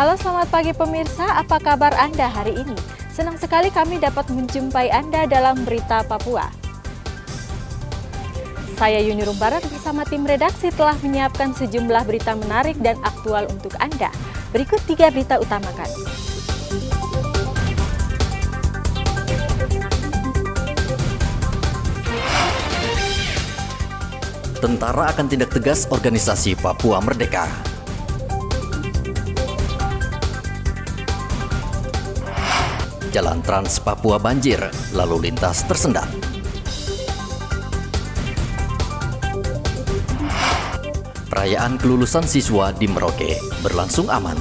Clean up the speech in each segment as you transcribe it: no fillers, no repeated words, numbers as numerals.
Halo, selamat pagi pemirsa, apa kabar Anda hari ini? Senang sekali kami dapat menjumpai Anda dalam Berita Papua. Saya Yuni Rumbarat bersama tim redaksi telah menyiapkan sejumlah berita menarik dan aktual untuk Anda. Berikut 3 berita utama kami. Tentara akan tindak tegas organisasi Papua Merdeka. Jalan Trans Papua banjir, lalu lintas tersendat. Perayaan kelulusan siswa di Merauke berlangsung aman.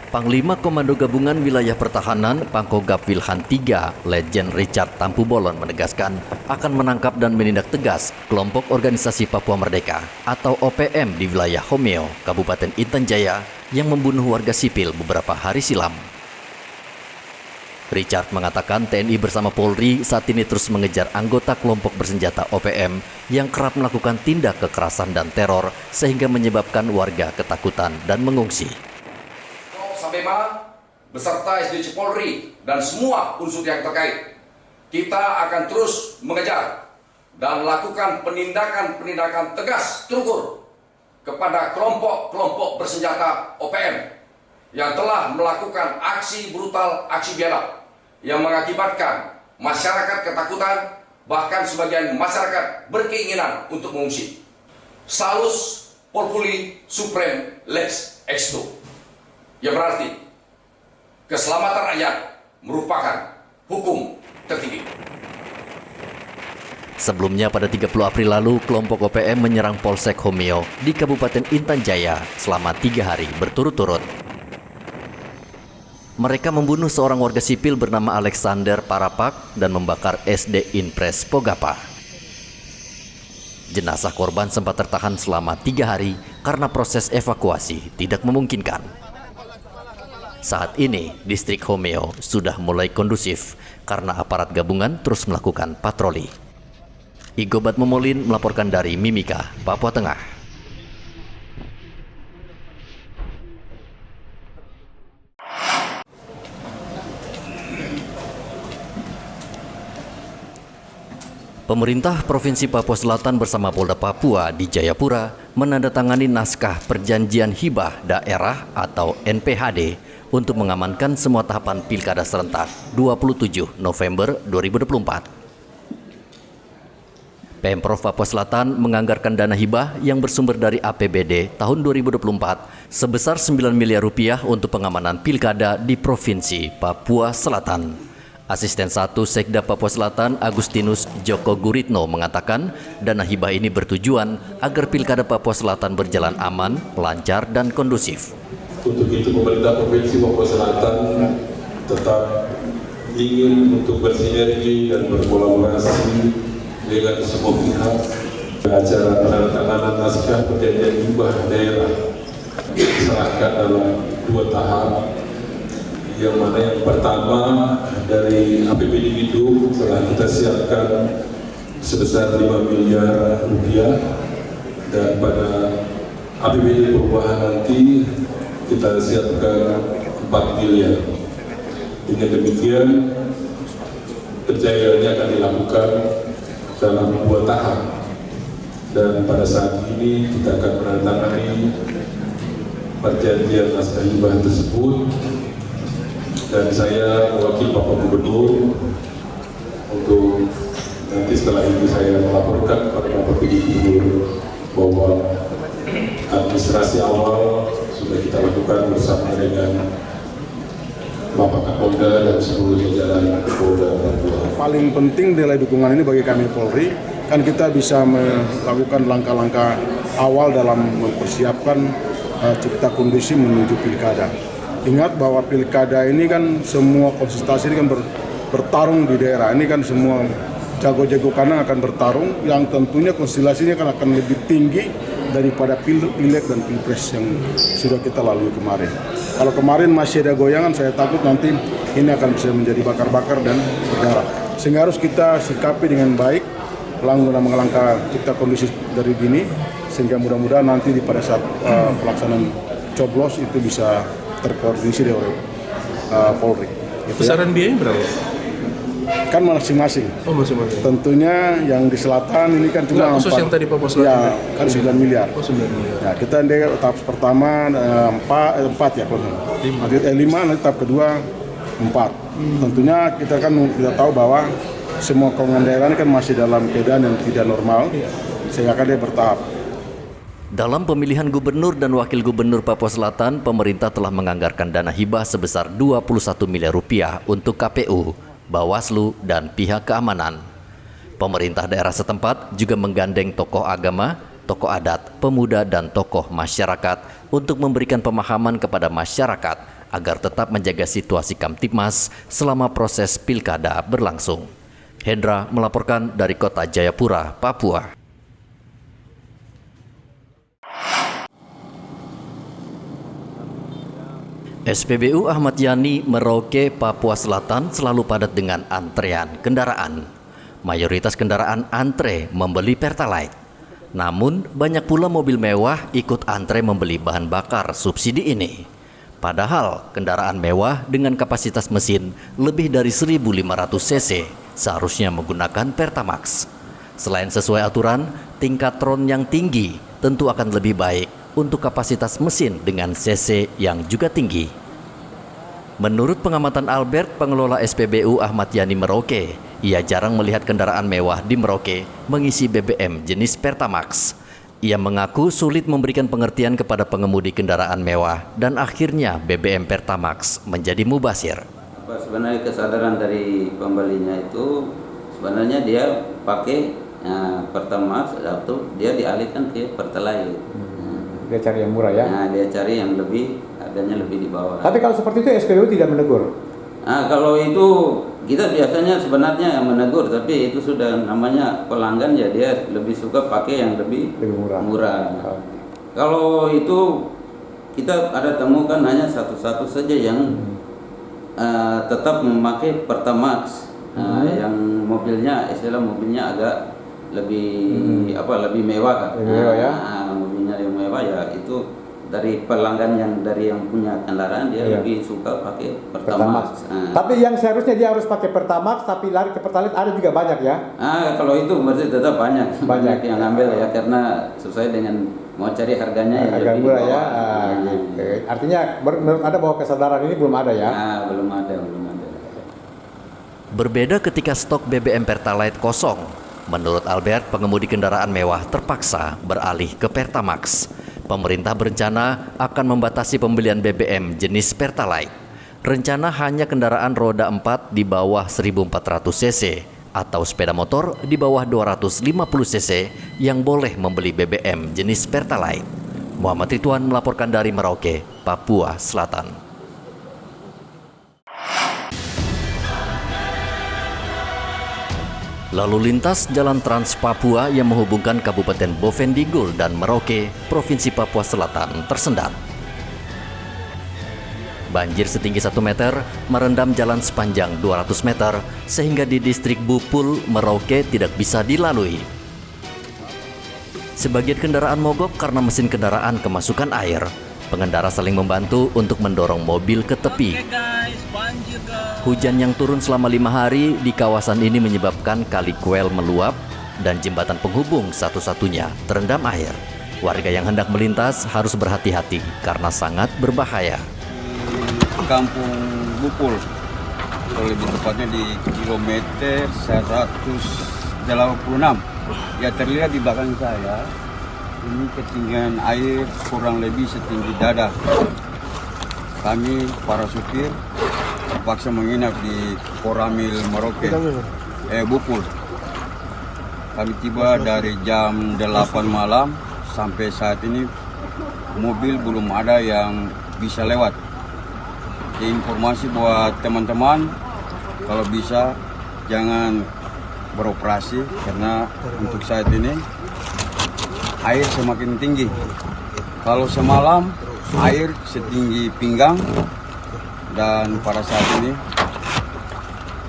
Panglima Komando Gabungan Wilayah Pertahanan Pangkogap Wilhan III, Legend Richard Tampu Bolon menegaskan akan menangkap dan menindak tegas kelompok organisasi Papua Merdeka atau OPM di wilayah Homeo, Kabupaten Intan Jaya yang membunuh warga sipil beberapa hari silam. Richard mengatakan TNI bersama Polri saat ini terus mengejar anggota kelompok bersenjata OPM yang kerap melakukan tindak kekerasan dan teror sehingga menyebabkan warga ketakutan dan mengungsi. Sabema beserta SDC Polri dan semua unsur yang terkait, kita akan terus mengejar dan lakukan penindakan tegas terukur kepada kelompok-kelompok bersenjata OPM yang telah melakukan aksi brutal, aksi biadab yang mengakibatkan masyarakat ketakutan, bahkan sebagian masyarakat berkeinginan untuk mengungsi. Salus Polpuli Supreme Lex Exto, yang berarti keselamatan rakyat merupakan hukum tertinggi. Sebelumnya pada 30 April lalu, kelompok OPM menyerang Polsek Homeo di Kabupaten Intan Jaya selama 3 hari berturut-turut. Mereka membunuh seorang warga sipil bernama Alexander Parapak dan membakar SD Inpres Pogapa. Jenazah korban sempat tertahan selama 3 hari karena proses evakuasi tidak memungkinkan. Saat ini, distrik Homeo sudah mulai kondusif karena aparat gabungan terus melakukan patroli. Igobat Momolin melaporkan dari Mimika, Papua Tengah. Pemerintah Provinsi Papua Selatan bersama Polda Papua di Jayapura menandatangani naskah perjanjian hibah daerah atau NPHD untuk mengamankan semua tahapan Pilkada serentak 27 November 2024. Pemprov Papua Selatan menganggarkan dana hibah yang bersumber dari APBD tahun 2024 sebesar 9 miliar rupiah untuk pengamanan Pilkada di Provinsi Papua Selatan. Asisten 1 Sekda Papua Selatan Agustinus Joko Guritno mengatakan dana hibah ini bertujuan agar Pilkada Papua Selatan berjalan aman, lancar, dan kondusif. Untuk itu pemerintah Provinsi Papua Selatan tetap ingin untuk bersinergi dan berkolaborasi dengan semua pihak. Acara penandatanganan naskah perjanjian hibah daerah diserahkan dalam 2 tahap. Yang mana yang pertama dari APBD itu telah kita siapkan sebesar 5 miliar rupiah, dan pada APBD perubahan nanti kita siapkan 4 miliar. Dengan demikian, pencairannya akan dilakukan dalam 2 tahap. Dan pada saat ini kita akan menandatangani perjanjian naskah hibah tersebut. Dan saya mewakili Bapak Gubernur untuk nanti setelah ini saya melaporkan kepada Bapak Gubernur bahwa administrasi awal sudah kita lakukan bersama dengan Bapak Kapolda dan seluruh jajaran Polda Papua. Paling penting nilai dukungan ini bagi kami Polri, kan kita bisa melakukan langkah-langkah awal dalam mempersiapkan cipta kondisi menuju pilkada. Ingat bahwa pilkada ini kan semua konsultasi ini kan bertarung di daerah, ini kan semua jago-jago kanan akan bertarung, yang tentunya konstelasinya akan lebih tinggi daripada pileg dan pilpres yang sudah kita lalui kemarin. Kalau kemarin masih ada goyangan, saya takut nanti ini akan bisa menjadi bakar-bakar dan berdarah. Sehingga harus kita sikapi dengan baik, langkah cipta kondisi dari dini, sehingga mudah-mudahan nanti pada saat pelaksanaan coblos itu bisa terkoordinasi oleh Polri. Gitu Besaran biayanya berapa? Kan masing-masing. Oh, masing-masing. Tentunya yang di selatan ini kan cuma khusus yang tadi Papua Selatan. Ya, kan 9 miliar. Oh, 9 miliar. Ya, kita tahap pertama 4 ya kalau 5, nanti tahap kedua 4. Tentunya kita tahu bahwa semua keuangan daerah ini kan masih dalam keadaan yang tidak normal, sehingga dia bertahap. Dalam pemilihan gubernur dan wakil gubernur Papua Selatan, pemerintah telah menganggarkan dana hibah sebesar 21 miliar rupiah untuk KPU, Bawaslu, dan pihak keamanan. Pemerintah daerah setempat juga menggandeng tokoh agama, tokoh adat, pemuda, dan tokoh masyarakat untuk memberikan pemahaman kepada masyarakat agar tetap menjaga situasi Kamtipmas selama proses pilkada berlangsung. Hendra melaporkan dari Kota Jayapura, Papua. SPBU Ahmad Yani, Merauke, Papua Selatan selalu padat dengan antrean kendaraan. Mayoritas kendaraan antre membeli Pertalite. Namun, banyak pula mobil mewah ikut antre membeli bahan bakar subsidi ini. Padahal, kendaraan mewah dengan kapasitas mesin lebih dari 1.500 cc seharusnya menggunakan Pertamax. Selain sesuai aturan, tingkat RON yang tinggi tentu akan lebih baik untuk kapasitas mesin dengan cc yang juga tinggi. Menurut pengamatan Albert, pengelola SPBU Ahmad Yani Merauke, ia jarang melihat kendaraan mewah di Merauke mengisi BBM jenis Pertamax. Ia mengaku sulit memberikan pengertian kepada pengemudi kendaraan mewah dan akhirnya BBM Pertamax menjadi mubazir. Sebenarnya kesadaran dari pembelinya itu sebenarnya dia pakai Pertamax atau dia dialihkan ke Pertalite. Dia cari yang murah ya? Nah, dia cari yang lebih, harganya lebih di bawah. Tapi kalau seperti itu SPBU tidak menegur? Nah, kalau itu kita biasanya sebenarnya yang menegur, tapi itu sudah namanya pelanggan ya, dia lebih suka pakai yang lebih murah. Kalau itu kita ada temukan hanya satu-satu saja yang tetap memakai Pertamax. Yang mobilnya, istilah mobilnya agak lebih lebih mewah kan. Lebih mewah ya. Mobilnya yang mewah ya itu dari pelanggan yang punya kendaraan dia lebih suka pakai Pertamax. Tapi yang seharusnya dia harus pakai Pertamax tapi lari ke Pertalite ada juga banyak ya? Kalau itu berarti tetap banyak yang ambil ya, karena sesuai dengan mau cari harganya harga murah ya. Gitu. Artinya menurut Anda bahwa kesadaran ini belum ada ya? Belum ada. Berbeda ketika stok BBM Pertalite kosong. Menurut Albert, pengemudi kendaraan mewah terpaksa beralih ke Pertamax. Pemerintah berencana akan membatasi pembelian BBM jenis Pertalite. Rencana hanya kendaraan roda 4 di bawah 1.400 cc atau sepeda motor di bawah 250 cc yang boleh membeli BBM jenis Pertalite. Muhammad Ridwan melaporkan dari Merauke, Papua Selatan. Lalu lintas Jalan Trans Papua yang menghubungkan Kabupaten Bovendigul dan Merauke, Provinsi Papua Selatan tersendat. Banjir setinggi 1 meter merendam jalan sepanjang 200 meter sehingga di distrik Bupul, Merauke tidak bisa dilalui. Sebagian kendaraan mogok karena mesin kendaraan kemasukan air. Pengendara saling membantu untuk mendorong mobil ke tepi. Hujan yang turun selama 5 hari di kawasan ini menyebabkan Kali Kuel meluap dan jembatan penghubung satu-satunya terendam air. Warga yang hendak melintas harus berhati-hati karena sangat berbahaya. Kampung Bupul, atau lebih tepatnya di kilometer 186. Ya, terlihat di belakang saya ini ketinggian air kurang lebih setinggi dada. Kami para supir terpaksa menginap di Koramil Merauke, Bupul. Kami tiba dari jam 8 malam sampai saat ini mobil belum ada yang bisa lewat. Informasi buat teman-teman, kalau bisa jangan beroperasi karena untuk saat ini air semakin tinggi. Kalau semalam air setinggi pinggang dan pada saat ini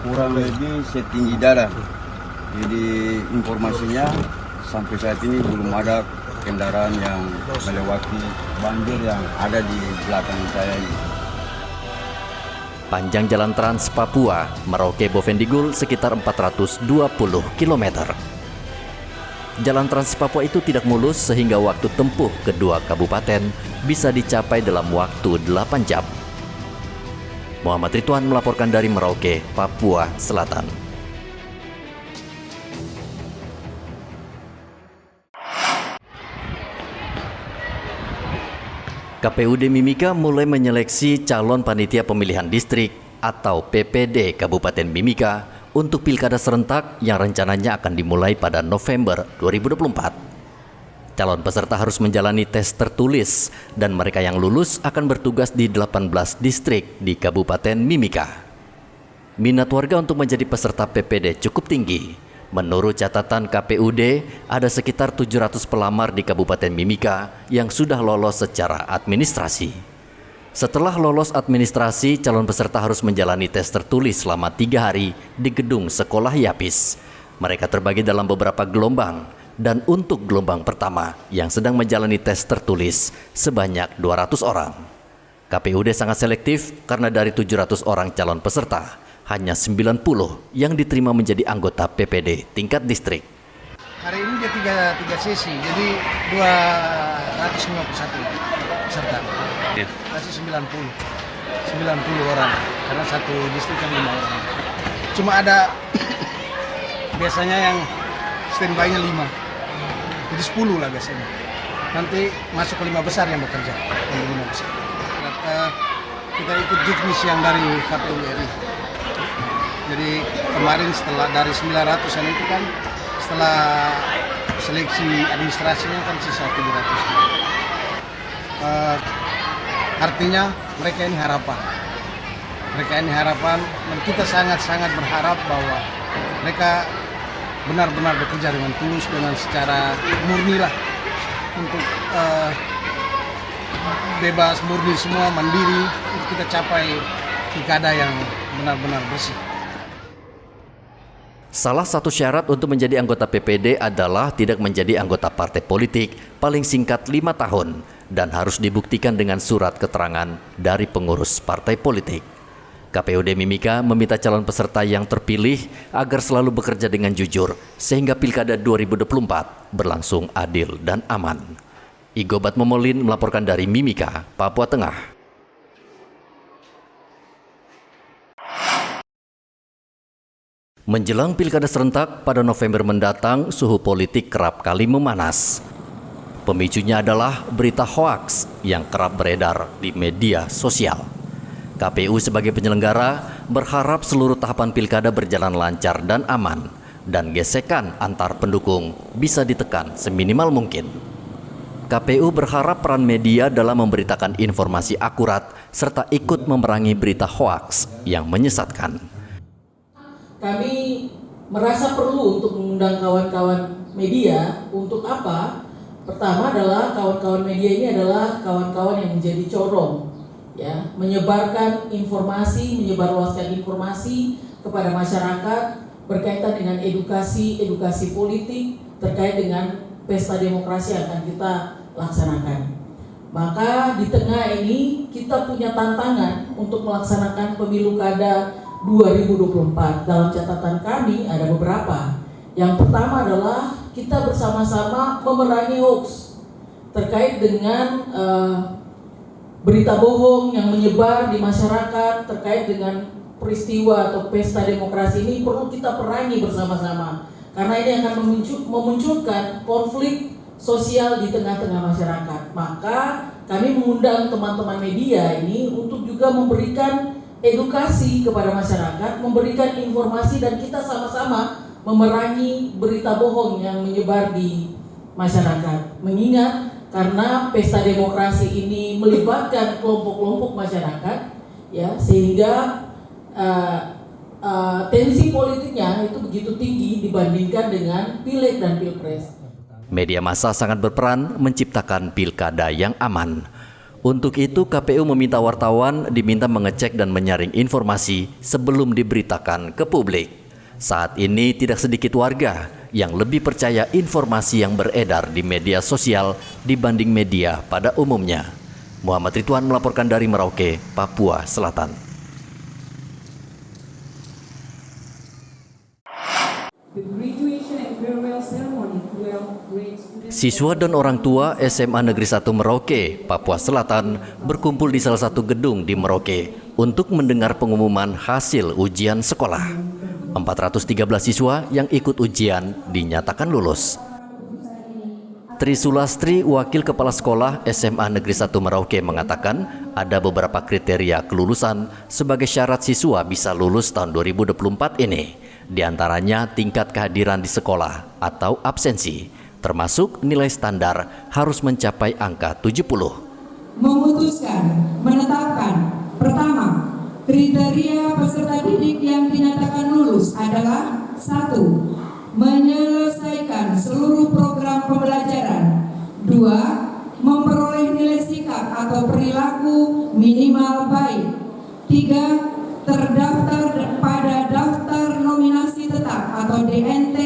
kurang lebih setinggi dada. Jadi informasinya sampai saat ini belum ada kendaraan yang melewati banjir yang ada di belakang saya ini. Panjang jalan Trans Papua Merauke-Bovendigul sekitar 420 km. Jalan Trans Papua itu tidak mulus sehingga waktu tempuh kedua kabupaten bisa dicapai dalam waktu 8 jam. Muhammad Ridwan melaporkan dari Merauke, Papua Selatan. KPUD Mimika mulai menyeleksi calon panitia pemilihan distrik atau PPD Kabupaten Mimika untuk pilkada serentak yang rencananya akan dimulai pada November 2024. Calon peserta harus menjalani tes tertulis dan mereka yang lulus akan bertugas di 18 distrik di Kabupaten Mimika. Minat warga untuk menjadi peserta PPD cukup tinggi. Menurut catatan KPUD, ada sekitar 700 pelamar di Kabupaten Mimika yang sudah lolos secara administrasi. Setelah lolos administrasi, calon peserta harus menjalani tes tertulis selama 3 hari di gedung sekolah Yapis. Mereka terbagi dalam beberapa gelombang, dan untuk gelombang pertama yang sedang menjalani tes tertulis sebanyak 200 orang. KPUD sangat selektif karena dari 700 orang calon peserta, hanya 90 yang diterima menjadi anggota PPD tingkat distrik. Hari ini dia tiga sesi, jadi 251 peserta. Kasih 90 orang, karena satu distrik kan 5 orang. Cuma ada biasanya yang standby-nya 5, jadi 10 lah biasanya. Nanti masuk ke 5 besar yang bekerja, yang 5 besar. Kita ikut juknis yang dari KPU RI. Jadi kemarin setelah dari 900-an itu kan, setelah seleksi administrasinya kan sisa 700. Artinya mereka ini harapan. Dan kita sangat-sangat berharap bahwa mereka benar-benar bekerja dengan tulus, dengan secara murni lah, untuk bebas, murni semua, mandiri, untuk kita capai pilkada yang benar-benar bersih. Salah satu syarat untuk menjadi anggota PPD adalah tidak menjadi anggota partai politik paling singkat 5 tahun dan harus dibuktikan dengan surat keterangan dari pengurus partai politik. KPUD Mimika meminta calon peserta yang terpilih agar selalu bekerja dengan jujur sehingga pilkada 2024 berlangsung adil dan aman. Igobat Momolin melaporkan dari Mimika, Papua Tengah. Menjelang pilkada serentak pada November mendatang, suhu politik kerap kali memanas. Pemicunya adalah berita hoaks yang kerap beredar di media sosial. KPU sebagai penyelenggara berharap seluruh tahapan pilkada berjalan lancar dan aman, dan gesekan antar pendukung bisa ditekan seminimal mungkin. KPU berharap peran media dalam memberitakan informasi akurat serta ikut memerangi berita hoaks yang menyesatkan. Kami merasa perlu untuk mengundang kawan-kawan media. Untuk apa? Pertama adalah kawan-kawan media ini adalah kawan-kawan yang menjadi corong, ya, menyebarkan informasi, menyebarluaskan informasi kepada masyarakat berkaitan dengan edukasi politik terkait dengan pesta demokrasi yang akan kita laksanakan. Maka di tengah ini kita punya tantangan untuk melaksanakan pemilu kada 2024. Dalam catatan kami ada beberapa. Yang pertama adalah kita bersama-sama memerangi hoax terkait dengan berita bohong yang menyebar di masyarakat terkait dengan peristiwa atau pesta demokrasi ini. Perlu kita perangi bersama-sama karena ini akan memunculkan konflik sosial di tengah-tengah masyarakat. Maka kami mengundang teman-teman media ini untuk juga memberikan edukasi kepada masyarakat, memberikan informasi, dan kita sama-sama memerangi berita bohong yang menyebar di masyarakat. Mengingat karena pesta demokrasi ini melibatkan kelompok-kelompok masyarakat, ya, sehingga tensi politiknya itu begitu tinggi dibandingkan dengan pileg dan pilpres. Media massa sangat berperan menciptakan pilkada yang aman. Untuk itu, KPU meminta wartawan diminta mengecek dan menyaring informasi sebelum diberitakan ke publik. Saat ini tidak sedikit warga yang lebih percaya informasi yang beredar di media sosial dibanding media pada umumnya. Muhammad Ridwan melaporkan dari Merauke, Papua Selatan. Siswa dan orang tua SMA Negeri 1 Merauke, Papua Selatan berkumpul di salah satu gedung di Merauke untuk mendengar pengumuman hasil ujian sekolah. 413 siswa yang ikut ujian dinyatakan lulus. Tri Sulastri, Wakil Kepala Sekolah SMA Negeri 1 Merauke mengatakan ada beberapa kriteria kelulusan sebagai syarat siswa bisa lulus tahun 2024 ini. Di antaranya tingkat kehadiran di sekolah atau absensi, termasuk nilai standar harus mencapai angka 70. Memutuskan, menetapkan, pertama, kriteria peserta didik yang dinyatakan lulus adalah 1. Menyelesaikan seluruh program pembelajaran. 2. Memperoleh nilai sikap atau perilaku minimal baik. 3. Terdaftar pada daftar nominasi tetap atau DNT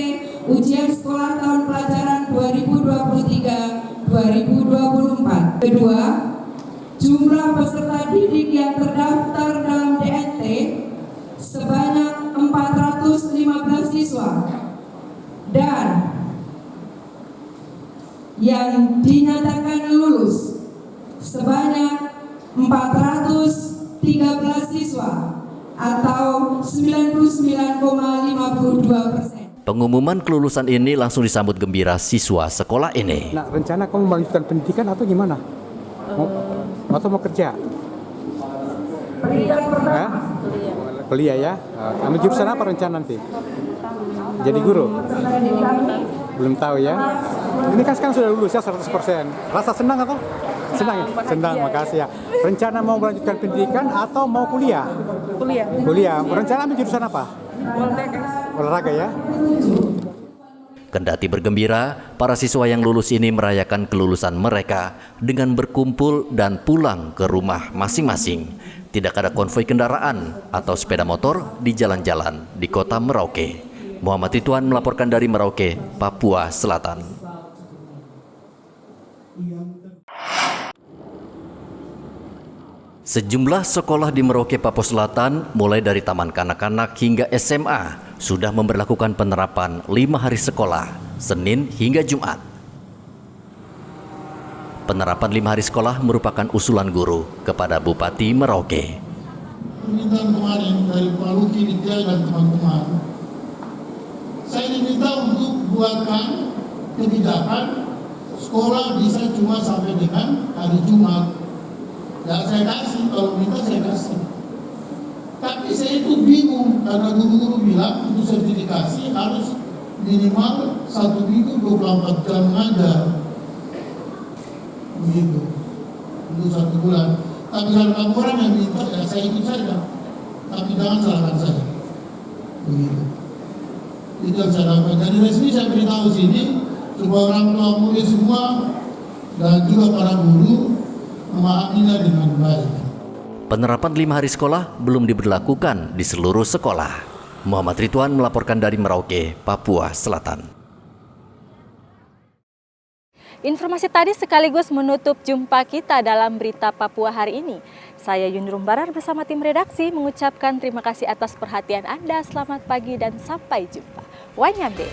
ujian sekolah tahun pelajaran 2023-2024. Kedua, jumlah peserta didik yang terdaftar dalam DNT sebanyak 415 siswa dan yang dinyatakan lulus sebanyak 413 siswa atau 99,52%. Pengumuman kelulusan ini langsung disambut gembira siswa sekolah ini. Nah, rencana kamu melanjutkan pendidikan atau gimana? Atau mau kerja? Kuliah ya? Kamu jurusan apa rencana nanti? Jadi guru? Belum tahu ya? Ini kan sekarang sudah lulus ya 100%. Rasa senang atau? Senang ya? Senang, makasih ya. Rencana mau melanjutkan pendidikan atau mau kuliah? Kuliah. Rencana ambil jurusan apa? Olahraga ya? Kendati bergembira, para siswa yang lulus ini merayakan kelulusan mereka dengan berkumpul dan pulang ke rumah masing-masing. Tidak ada konvoi kendaraan atau sepeda motor di jalan-jalan di kota Merauke. Muhammad Ridwan melaporkan dari Merauke, Papua Selatan. Sejumlah sekolah di Merauke, Papua Selatan, mulai dari taman kanak-kanak hingga SMA, sudah memberlakukan penerapan 5 hari sekolah, Senin hingga Jumat. Penerapan 5 hari sekolah merupakan usulan guru kepada Bupati Merauke. Permintaan kemarin dari Pak Luki Ditya dan teman-teman, saya diminta untuk buatkan kebijakan sekolah bisa cuma sampai dengan hari Jumat. Ya saya kasih, kalau minta saya kasih. Tapi saya itu bingung karena guru-guru bilang untuk sertifikasi harus minimal 1 minggu 24 jam mengajar. Begitu. Untuk 1 bulan. Tapi kalau kamu orang yang minta, ya saya ikut saja. Tapi jangan salahkan saya. Begitu. Itu yang saya lakukan. Jadi resmi saya beritahu sini, supaya orang tua murid semua dan juga para guru memahaminya dengan baik. Penerapan 5 hari sekolah belum diberlakukan di seluruh sekolah. Muhammad Ridwan melaporkan dari Merauke, Papua Selatan. Informasi tadi sekaligus menutup jumpa kita dalam Berita Papua hari ini. Saya Yunrum Barar bersama tim redaksi mengucapkan terima kasih atas perhatian Anda. Selamat pagi dan sampai jumpa. Wanyambe.